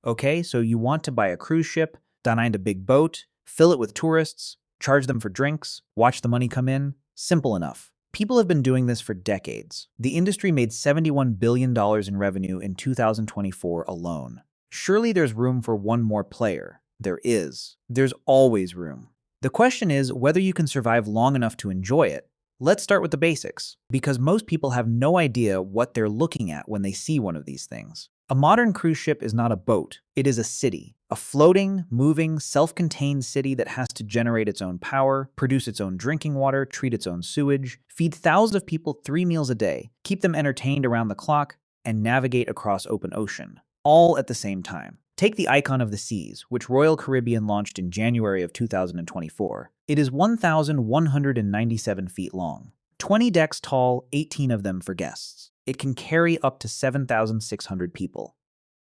Okay, so you want to buy a cruise ship, design a big boat, fill it with tourists, charge them for drinks, watch the money come in. Simple enough. People have been doing this for decades. The industry made $71 billion in revenue in 2024 alone. Surely there's room for one more player. There is. There's always room. The question is whether you can survive long enough to enjoy it. Let's start with the basics, because most people have no idea what they're looking at when they see one of these things. A modern cruise ship is not a boat, it is a city. A floating, moving, self-contained city that has to generate its own power, produce its own drinking water, treat its own sewage, feed thousands of people 3 meals a day, keep them entertained around the clock, and navigate across open ocean, all at the same time. Take the Icon of the Seas, which Royal Caribbean launched in January of 2024. It is 1,197 feet long, 20 decks tall, 18 of them for guests. It can carry up to 7,600 people.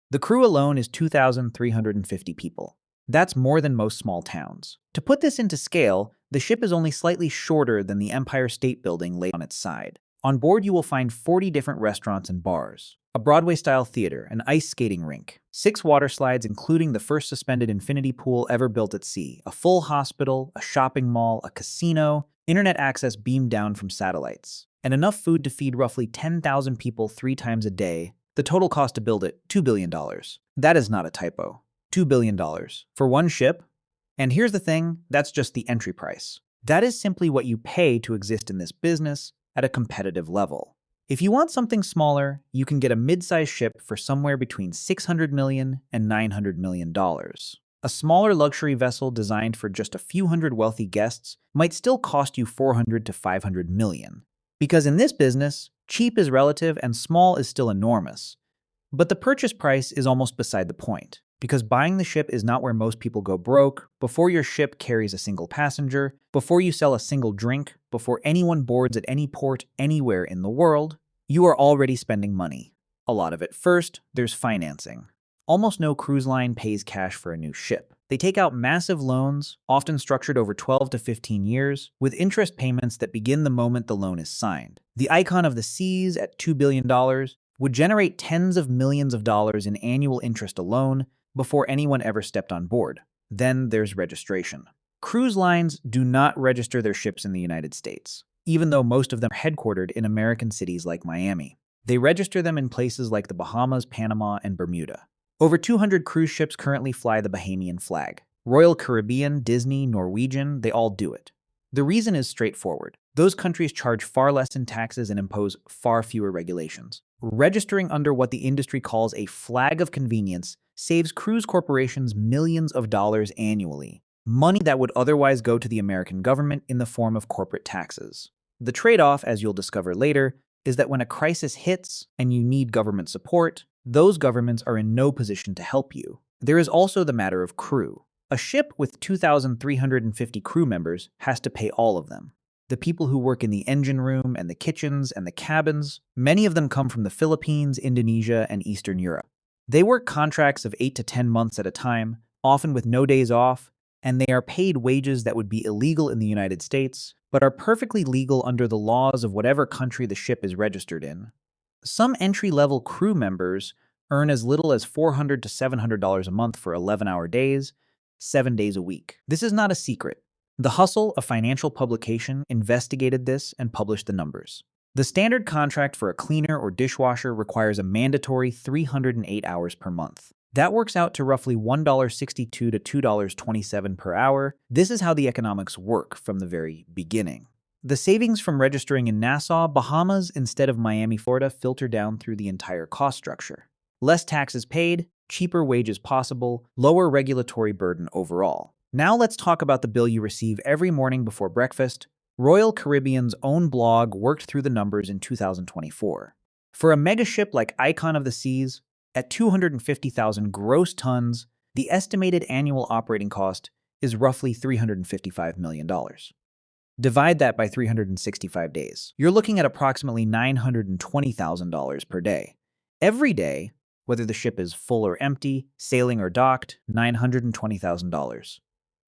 The crew alone is 2,350 people. That's more than most small towns. To put this into scale, the ship is only slightly shorter than the Empire State Building laid on its side. On board, you will find 40 different restaurants and bars, a Broadway-style theater, an ice skating rink, 6 water slides including the first suspended infinity pool ever built at sea, a full hospital, a shopping mall, a casino, internet access beamed down from satellites, and enough food to feed roughly 10,000 people 3 times a day. The total cost to build it, $2 billion. That is not a typo. $2 billion. For one ship? And here's the thing, that's just the entry price. That is simply what you pay to exist in this business at a competitive level. If you want something smaller, you can get a mid-sized ship for somewhere between $600 million and $900 million. A smaller luxury vessel designed for just a few hundred wealthy guests might still cost you $400 to $500 million. Because in this business, cheap is relative and small is still enormous. But the purchase price is almost beside the point, because buying the ship is not where most people go broke. Before your ship carries a single passenger, before you sell a single drink, before anyone boards at any port anywhere in the world, you are already spending money. A lot of it. First, there's financing. Almost no cruise line pays cash for a new ship. They take out massive loans, often structured over 12 to 15 years, with interest payments that begin the moment the loan is signed. The Icon of the Seas, at $2 billion, would generate tens of millions of dollars in annual interest alone before anyone ever stepped on board. Then there's registration. Cruise lines do not register their ships in the United States, even though most of them are headquartered in American cities like Miami. They register them in places like the Bahamas, Panama, and Bermuda. Over 200 cruise ships currently fly the Bahamian flag. Royal Caribbean, Disney, Norwegian, they all do it. The reason is straightforward. Those countries charge far less in taxes and impose far fewer regulations. Registering under what the industry calls a flag of convenience saves cruise corporations millions of dollars annually, money that would otherwise go to the American government in the form of corporate taxes. The trade-off, as you'll discover later, is that when a crisis hits and you need government support, those governments are in no position to help you. There is also the matter of crew. A ship with 2,350 crew members has to pay all of them. The people who work in the engine room and the kitchens and the cabins, many of them come from the Philippines, Indonesia, and Eastern Europe. They work contracts of 8 to 10 months at a time, often with no days off, and they are paid wages that would be illegal in the United States, but are perfectly legal under the laws of whatever country the ship is registered in. Some entry-level crew members earn as little as $400 to $700 a month for 11-hour days, 7 days a week. This is not a secret. The Hustle, a financial publication, investigated this and published the numbers. The standard contract for a cleaner or dishwasher requires a mandatory 308 hours per month. That works out to roughly $1.62 to $2.27 per hour. This is how the economics work from the very beginning. The savings from registering in Nassau, Bahamas, instead of Miami, Florida, filter down through the entire cost structure. Less taxes paid, cheaper wages possible, lower regulatory burden overall. Now let's talk about the bill you receive every morning before breakfast. Royal Caribbean's own blog worked through the numbers in 2024. For a megaship like Icon of the Seas, at 250,000 gross tons, the estimated annual operating cost is roughly $355 million. Divide that by 365 days. You're looking at approximately $920,000 per day. Every day, whether the ship is full or empty, sailing or docked, $920,000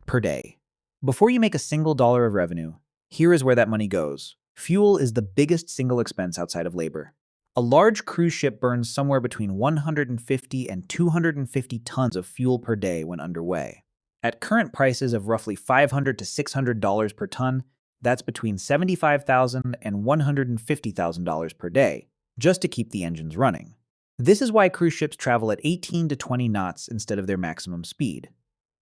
per day. Before you make a single dollar of revenue, here is where that money goes. Fuel is the biggest single expense outside of labor. A large cruise ship burns somewhere between 150 and 250 tons of fuel per day when underway. At current prices of roughly $500 to $600 per ton, that's between $75,000 and $150,000 per day, just to keep the engines running. This is why cruise ships travel at 18 to 20 knots instead of their maximum speed.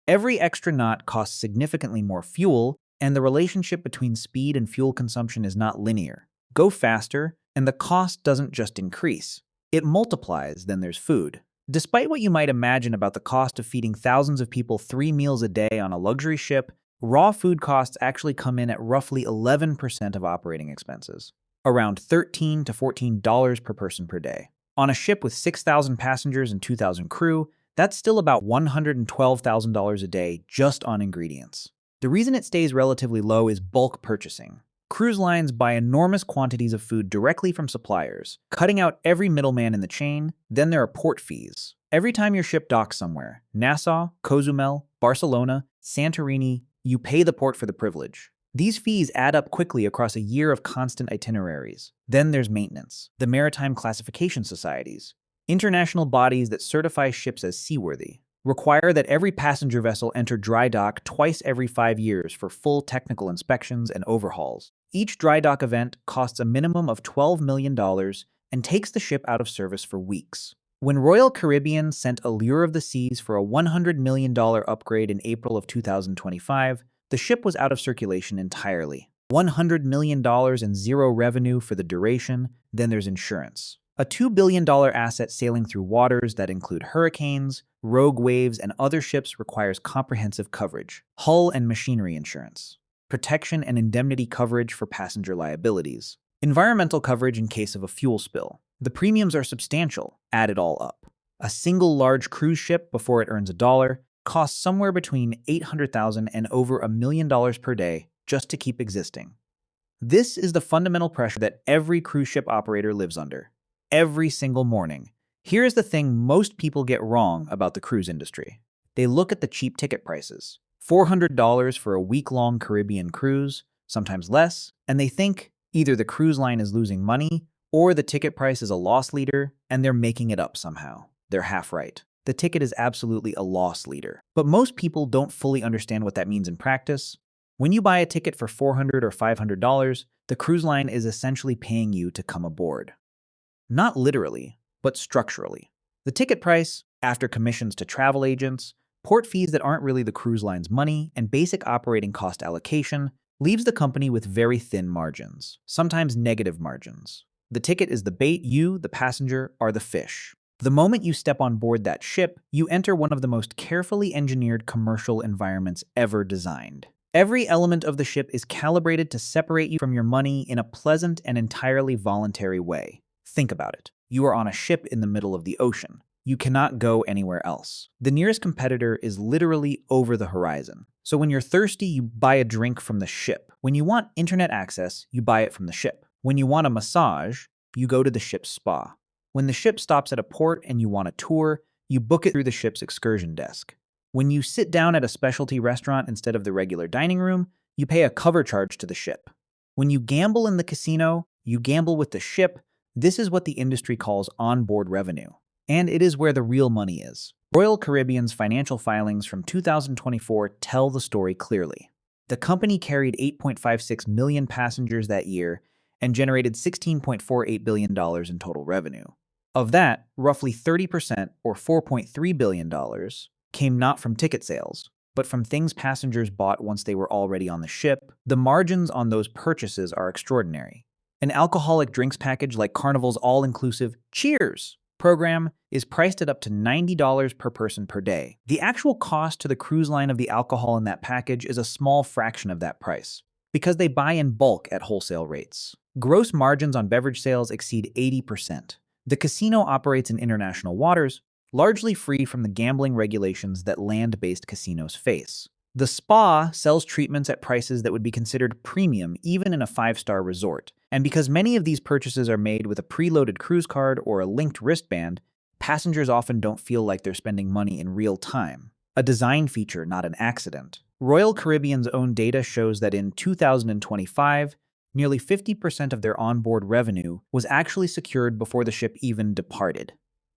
Every extra knot costs significantly more fuel, and the relationship between speed and fuel consumption is not linear. Go faster, and the cost doesn't just increase. It multiplies, then there's food. Despite what you might imagine about the cost of feeding thousands of people 3 meals a day on a luxury ship, raw food costs actually come in at roughly 11% of operating expenses, around $13 to $14 per person per day. On a ship with 6,000 passengers and 2,000 crew, that's still about $112,000 a day just on ingredients. The reason it stays relatively low is bulk purchasing. Cruise lines buy enormous quantities of food directly from suppliers, cutting out every middleman in the chain. Then there are port fees. Every time your ship docks somewhere, Nassau, Cozumel, Barcelona, Santorini, you pay the port for the privilege. These fees add up quickly across a year of constant itineraries. Then there's maintenance. The maritime classification societies, international bodies that certify ships as seaworthy, require that every passenger vessel enter dry dock twice every 5 years for full technical inspections and overhauls. Each dry dock event costs a minimum of $12 million and takes the ship out of service for weeks. When Royal Caribbean sent Allure of the Seas for a $100 million upgrade in April of 2025, the ship was out of circulation entirely. $100 million and zero revenue for the duration. Then there's insurance. A $2 billion asset sailing through waters that include hurricanes, rogue waves, and other ships requires comprehensive coverage. Hull and machinery insurance. Protection and indemnity coverage for passenger liabilities. Environmental coverage in case of a fuel spill. The premiums are substantial, add it all up. A single large cruise ship, before it earns $1, costs somewhere between $800,000 and over $1 million per day just to keep existing. This is the fundamental pressure that every cruise ship operator lives under. Every single morning. Here's the thing most people get wrong about the cruise industry. They look at the cheap ticket prices. $400 for a week-long Caribbean cruise, sometimes less, and they think either the cruise line is losing money or the ticket price is a loss leader and they're making it up somehow. They're half right. The ticket is absolutely a loss leader. But most people don't fully understand what that means in practice. When you buy a ticket for $400 or $500, the cruise line is essentially paying you to come aboard. Not literally, but structurally. The ticket price, after commissions to travel agents, port fees that aren't really the cruise line's money, and basic operating cost allocation, leaves the company with very thin margins, sometimes negative margins. The ticket is the bait, you, the passenger, are the fish. The moment you step on board that ship, you enter one of the most carefully engineered commercial environments ever designed. Every element of the ship is calibrated to separate you from your money in a pleasant and entirely voluntary way. Think about it. You are on a ship in the middle of the ocean. You cannot go anywhere else. The nearest competitor is literally over the horizon. So when you're thirsty, you buy a drink from the ship. When you want internet access, you buy it from the ship. When you want a massage, you go to the ship's spa. When the ship stops at a port and you want a tour, you book it through the ship's excursion desk. When you sit down at a specialty restaurant instead of the regular dining room, you pay a cover charge to the ship. When you gamble in the casino, you gamble with the ship. This is what the industry calls onboard revenue. And it is where the real money is. Royal Caribbean's financial filings from 2024 tell the story clearly. The company carried 8.56 million passengers that year and generated $16.48 billion in total revenue. Of that, roughly 30%, or $4.3 billion, came not from ticket sales, but from things passengers bought once they were already on the ship. The margins on those purchases are extraordinary. An alcoholic drinks package like Carnival's all-inclusive Cheers program is priced at up to $90 per person per day. The actual cost to the cruise line of the alcohol in that package is a small fraction of that price, because they buy in bulk at wholesale rates. Gross margins on beverage sales exceed 80%. The casino operates in international waters, largely free from the gambling regulations that land-based casinos face. The spa sells treatments at prices that would be considered premium even in a 5-star resort. And because many of these purchases are made with a preloaded cruise card or a linked wristband, passengers often don't feel like they're spending money in real time. A design feature, not an accident. Royal Caribbean's own data shows that in 2025, Nearly 50% of their onboard revenue was actually secured before the ship even departed.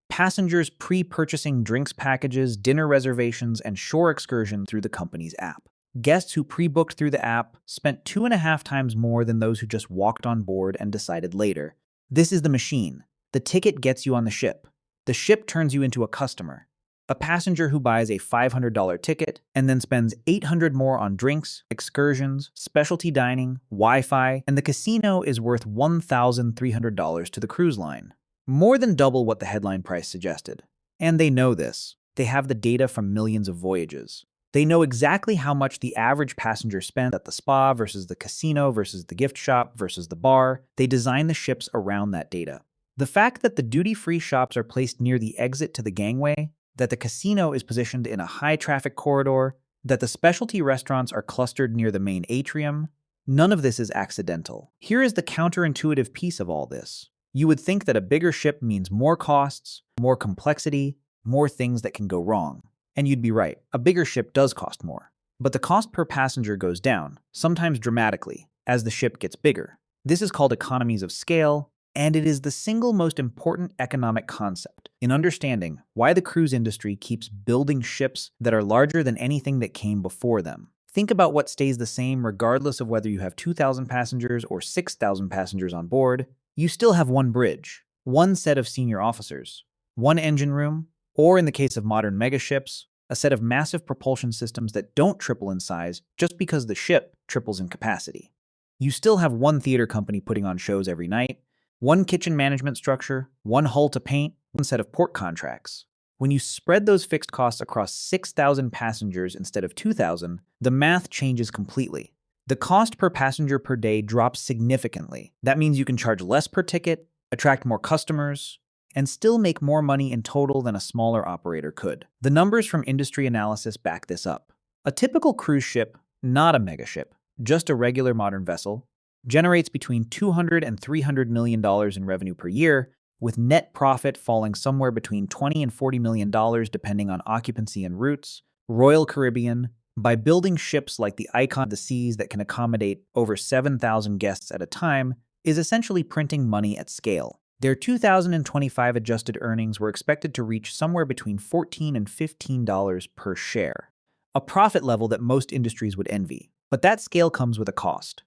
Passengers pre-purchasing drinks packages, dinner reservations, and shore excursion through the company's app. Guests who pre-booked through the app spent 2.5 times more than those who just walked on board and decided later. This is the machine. The ticket gets you on the ship. The ship turns you into a customer. A passenger who buys a $500 ticket and then spends $800 more on drinks, excursions, specialty dining, Wi-Fi, and the casino is worth $1,300 to the cruise line. More than double what the headline price suggested. And they know this. They have the data from millions of voyages. They know exactly how much the average passenger spent at the spa versus the casino versus the gift shop versus the bar. They design the ships around that data. The fact that the duty-free shops are placed near the exit to the gangway, that the casino is positioned in a high-traffic corridor, that the specialty restaurants are clustered near the main atrium, none of this is accidental. Here is the counterintuitive piece of all this. You would think that a bigger ship means more costs, more complexity, more things that can go wrong. And you'd be right, a bigger ship does cost more. But the cost per passenger goes down, sometimes dramatically, as the ship gets bigger. This is called economies of scale, and it is the single most important economic concept in understanding why the cruise industry keeps building ships that are larger than anything that came before them. Think about what stays the same regardless of whether you have 2,000 passengers or 6,000 passengers on board. You still have one bridge, one set of senior officers, one engine room, or in the case of modern megaships, a set of massive propulsion systems that don't triple in size just because the ship triples in capacity. You still have one theater company putting on shows every night, one kitchen management structure, one hull to paint, one set of port contracts. When you spread those fixed costs across 6,000 passengers instead of 2,000, the math changes completely. The cost per passenger per day drops significantly. That means you can charge less per ticket, attract more customers, and still make more money in total than a smaller operator could. The numbers from industry analysis back this up. A typical cruise ship, not a megaship, just a regular modern vessel, generates between $200 and $300 million in revenue per year, with net profit falling somewhere between $20 and $40 million depending on occupancy and routes. Royal Caribbean, by building ships like the Icon of the Seas that can accommodate over 7,000 guests at a time, is essentially printing money at scale. Their 2025 adjusted earnings were expected to reach somewhere between $14 and $15 per share, a profit level that most industries would envy. But that scale comes with a cost.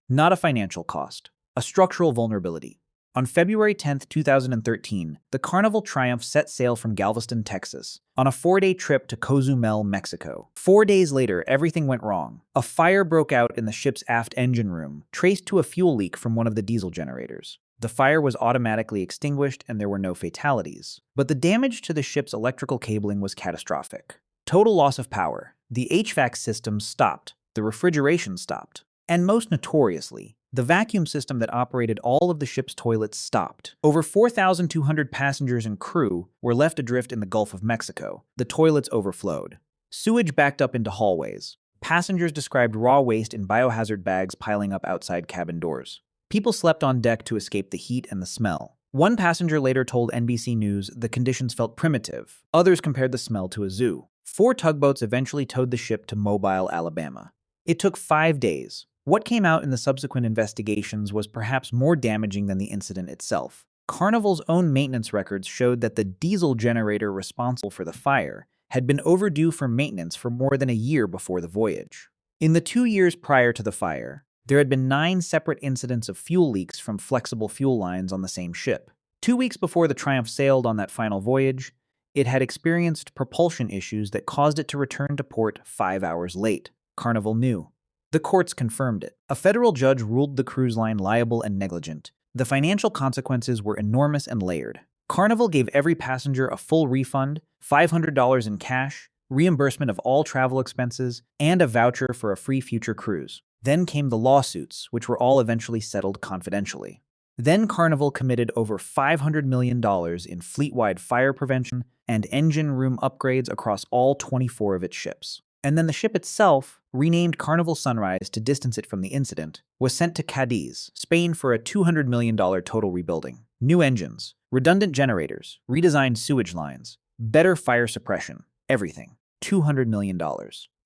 Not a financial cost, a structural vulnerability. On February 10, 2013, the Carnival Triumph set sail from Galveston, Texas, on a 4-day trip to Cozumel, Mexico. 4 days later, everything went wrong. A fire broke out in the ship's aft engine room, traced to a fuel leak from one of the diesel generators. The fire was automatically extinguished and there were no fatalities. But the damage to the ship's electrical cabling was catastrophic. Total loss of power. The HVAC system stopped. The refrigeration stopped. And most notoriously, the vacuum system that operated all of the ship's toilets stopped. Over 4,200 passengers and crew were left adrift in the Gulf of Mexico. The toilets overflowed. Sewage backed up into hallways. Passengers described raw waste in biohazard bags piling up outside cabin doors. People slept on deck to escape the heat and the smell. One passenger later told NBC News the conditions felt primitive. Others compared the smell to a zoo. 4 tugboats eventually towed the ship to Mobile, Alabama. It took 5 days. What came out in the subsequent investigations was perhaps more damaging than the incident itself. Carnival's own maintenance records showed that the diesel generator responsible for the fire had been overdue for maintenance for more than a year before the voyage. In the 2 years prior to the fire, there had been 9 separate incidents of fuel leaks from flexible fuel lines on the same ship. 2 weeks before the Triumph sailed on that final voyage, it had experienced propulsion issues that caused it to return to port 5 hours late. Carnival knew. The courts confirmed it. A federal judge ruled the cruise line liable and negligent. The financial consequences were enormous and layered. Carnival gave every passenger a full refund, $500 in cash, reimbursement of all travel expenses, and a voucher for a free future cruise. Then came the lawsuits, which were all eventually settled confidentially. Then Carnival committed over $500 million in fleet-wide fire prevention and engine room upgrades across all 24 of its ships. And then the ship itself, renamed Carnival Sunrise to distance it from the incident, was sent to Cadiz, Spain for a $200 million total rebuilding. New engines, redundant generators, redesigned sewage lines, better fire suppression, everything. $200 million.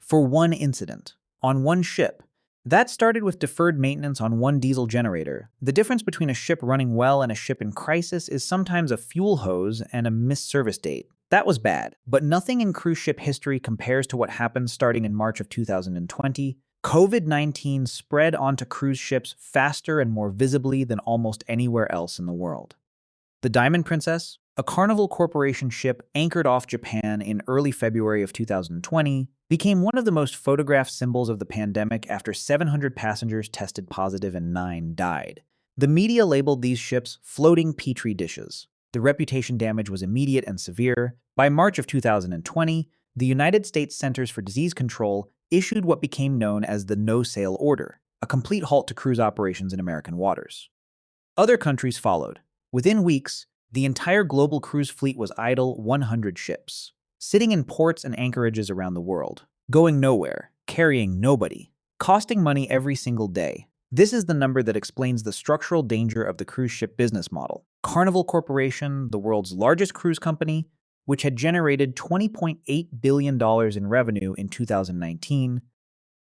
For one incident, on one ship, That started with deferred maintenance on one diesel generator. The difference between a ship running well and a ship in crisis is sometimes a fuel hose and a missed service date. That was bad, but nothing in cruise ship history compares to what happened starting in March of 2020. COVID-19 spread onto cruise ships faster and more visibly than almost anywhere else in the world. The Diamond Princess, a Carnival Corporation ship anchored off Japan in early February of 2020, became one of the most photographed symbols of the pandemic after 700 passengers tested positive and 9 died. The media labeled these ships floating petri dishes. The reputation damage was immediate and severe. By March of 2020, the United States Centers for Disease Control issued what became known as the No-Sail Order, a complete halt to cruise operations in American waters. Other countries followed. Within weeks, the entire global cruise fleet was idle, 100 ships, sitting in ports and anchorages around the world, going nowhere, carrying nobody, costing money every single day. This is the number that explains the structural danger of the cruise ship business model. Carnival Corporation, the world's largest cruise company, which had generated $20.8 billion in revenue in 2019,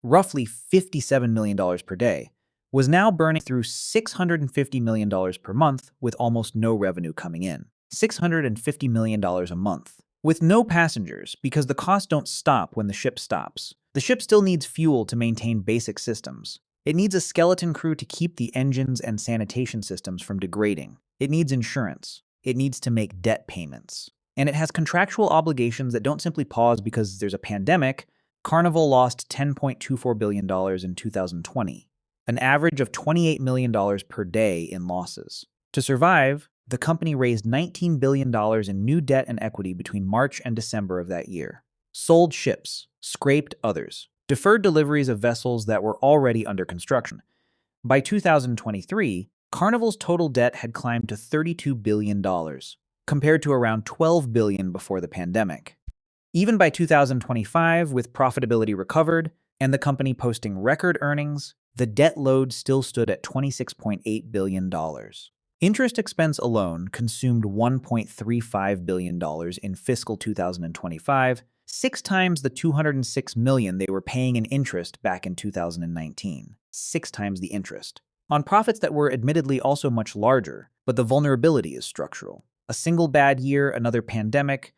roughly $57 million per day, was now burning through $650 million per month with almost no revenue coming in. $650 million a month. With no passengers, because the costs don't stop when the ship stops. The ship still needs fuel to maintain basic systems. It needs a skeleton crew to keep the engines and sanitation systems from degrading. It needs insurance. It needs to make debt payments. And it has contractual obligations that don't simply pause because there's a pandemic. Carnival lost $10.24 billion in 2020, an average of $28 million per day in losses. To survive, the company raised $19 billion in new debt and equity between March and December of that year. Sold ships, scraped others, deferred deliveries of vessels that were already under construction. By 2023, Carnival's total debt had climbed to $32 billion, compared to around $12 billion before the pandemic. Even by 2025, with profitability recovered and the company posting record earnings, the debt load still stood at $26.8 billion. Interest expense alone consumed $1.35 billion in fiscal 2025, 6 times the $206 million they were paying in interest back in 2019. 6 times the interest. On profits that were admittedly also much larger, but the vulnerability is structural. A single bad year, another pandemic,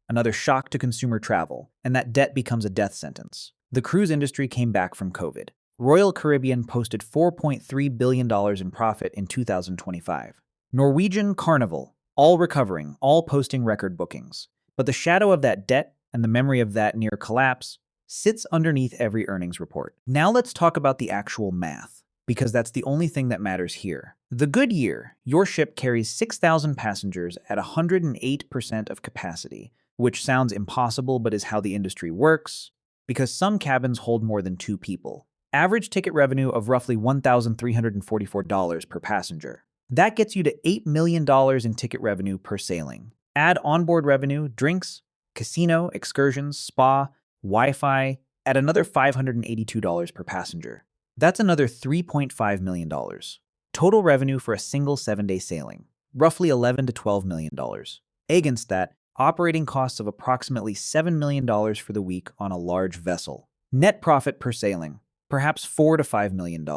another shock to consumer travel, and that debt becomes a death sentence. The cruise industry came back from COVID. Royal Caribbean posted $4.3 billion in profit in 2025. Norwegian, Carnival, all recovering, all posting record bookings. But the shadow of that debt and the memory of that near collapse sits underneath every earnings report. Now let's talk about the actual math, because that's the only thing that matters here. The good year, your ship carries 6,000 passengers at 108% of capacity, which sounds impossible but is how the industry works, because some cabins hold more than 2 people. Average ticket revenue of roughly $1,344 per passenger. That gets you to $8 million in ticket revenue per sailing. Add onboard revenue, drinks, casino, excursions, spa, Wi-Fi, at another $582 per passenger. That's another $3.5 million. Total revenue for a single 7-day sailing, roughly $11 to $12 million. Against that, operating costs of approximately $7 million for the week on a large vessel. Net profit per sailing, perhaps $4 to $5 million.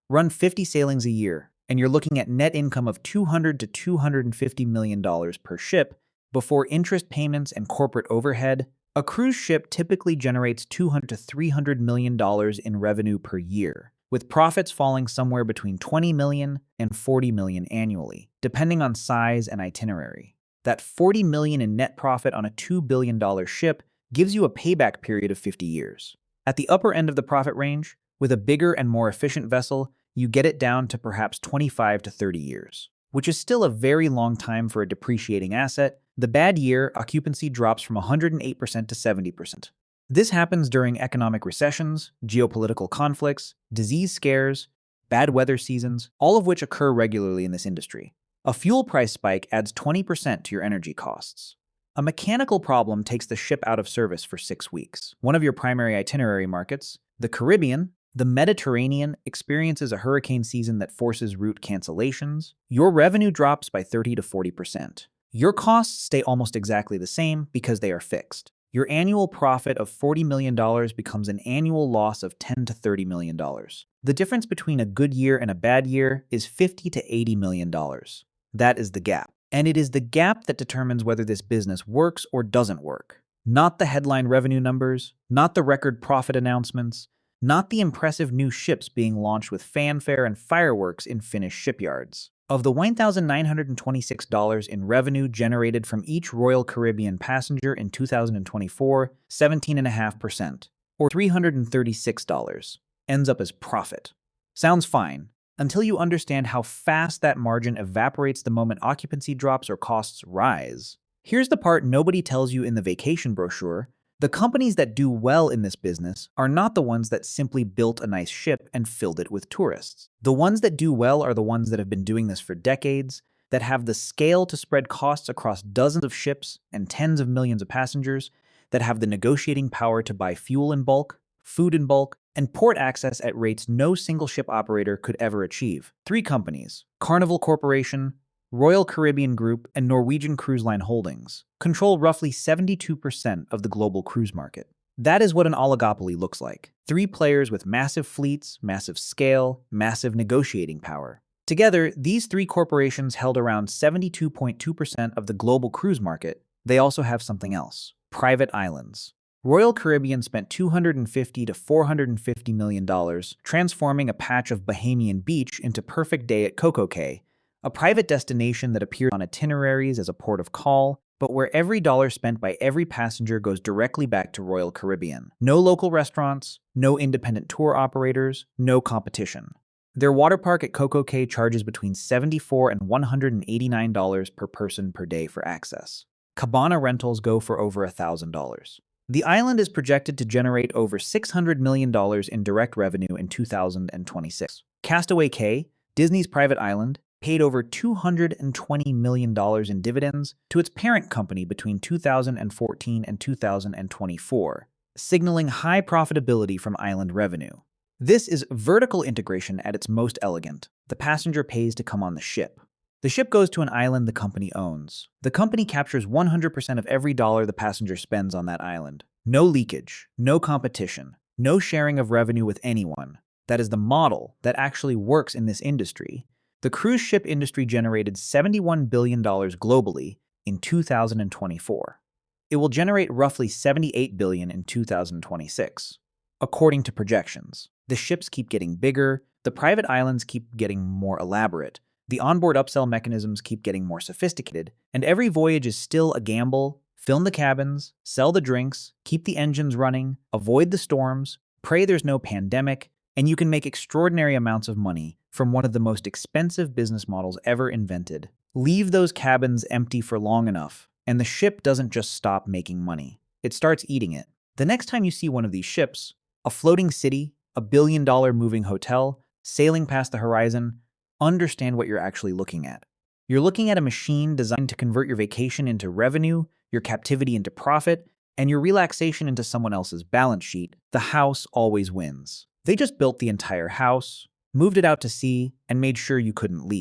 Run 50 sailings a year, and you're looking at net income of $200 to $250 million per ship before interest payments and corporate overhead. A cruise ship typically generates $200 to $300 million in revenue per year, with profits falling somewhere between $20 million and $40 million annually, depending on size and itinerary. That $40 million in net profit on a $2 billion ship gives you a payback period of 50 years. At the upper end of the profit range, with a bigger and more efficient vessel, you get it down to perhaps 25 to 30 years, which is still a very long time for a depreciating asset. The bad year, occupancy drops from 108% to 70%. This happens during economic recessions, geopolitical conflicts, disease scares, bad weather seasons, all of which occur regularly in this industry. A fuel price spike adds 20% to your energy costs. A mechanical problem takes the ship out of service for 6 weeks. One of your primary itinerary markets, the Caribbean, the Mediterranean, experiences a hurricane season that forces route cancellations. Your revenue drops by 30 to 40%. Your costs stay almost exactly the same because they are fixed. Your annual profit of $40 million becomes an annual loss of $10 to $30 million. The difference between a good year and a bad year is $50 to $80 million. That is the gap. And it is the gap that determines whether this business works or doesn't work. Not the headline revenue numbers, not the record profit announcements, not the impressive new ships being launched with fanfare and fireworks in Finnish shipyards. Of the $1,926 in revenue generated from each Royal Caribbean passenger in 2024, 17.5%, or $336, ends up as profit. Sounds fine, until you understand how fast that margin evaporates the moment occupancy drops or costs rise. Here's the part nobody tells you in the vacation brochure. The companies that do well in this business are not the ones that simply built a nice ship and filled it with tourists. The ones that do well are the ones that have been doing this for decades, that have the scale to spread costs across dozens of ships and tens of millions of passengers, that have the negotiating power to buy fuel in bulk, food in bulk, and port access at rates no single ship operator could ever achieve. 3 companies, Carnival Corporation, Royal Caribbean Group, and Norwegian Cruise Line Holdings, control roughly 72% of the global cruise market. That is what an oligopoly looks like. 3 players with massive fleets, massive scale, massive negotiating power. Together, these 3 corporations held around 72.2% of the global cruise market. They also have something else: private islands. Royal Caribbean spent $250 to $450 million transforming a patch of Bahamian beach into Perfect Day at Coco Cay, a private destination that appears on itineraries as a port of call, but where every dollar spent by every passenger goes directly back to Royal Caribbean. No local restaurants, no independent tour operators, no competition. Their water park at Coco Cay charges between $74 and $189 per person per day for access. Cabana rentals go for over $1,000. The island is projected to generate over $600 million in direct revenue in 2026. Castaway Cay, Disney's private island, paid over $220 million in dividends to its parent company between 2014 and 2024, signaling high profitability from island revenue. This is vertical integration at its most elegant. The passenger pays to come on the ship. The ship goes to an island the company owns. The company captures 100% of every dollar the passenger spends on that island. No leakage, no competition, no sharing of revenue with anyone. That is the model that actually works in this industry. The cruise ship industry generated $71 billion globally in 2024. It will generate roughly $78 billion in 2026, according to projections. The ships keep getting bigger, the private islands keep getting more elaborate, the onboard upsell mechanisms keep getting more sophisticated, and every voyage is still a gamble. Fill the cabins, sell the drinks, keep the engines running, avoid the storms, pray there's no pandemic, and you can make extraordinary amounts of money from one of the most expensive business models ever invented. Leave those cabins empty for long enough, and the ship doesn't just stop making money. It starts eating it. The next time you see one of these ships, a floating city, a billion-dollar moving hotel, sailing past the horizon, understand what you're actually looking at. You're looking at a machine designed to convert your vacation into revenue, your captivity into profit, and your relaxation into someone else's balance sheet. The house always wins. They just built the entire house, moved it out to sea, and made sure you couldn't leave.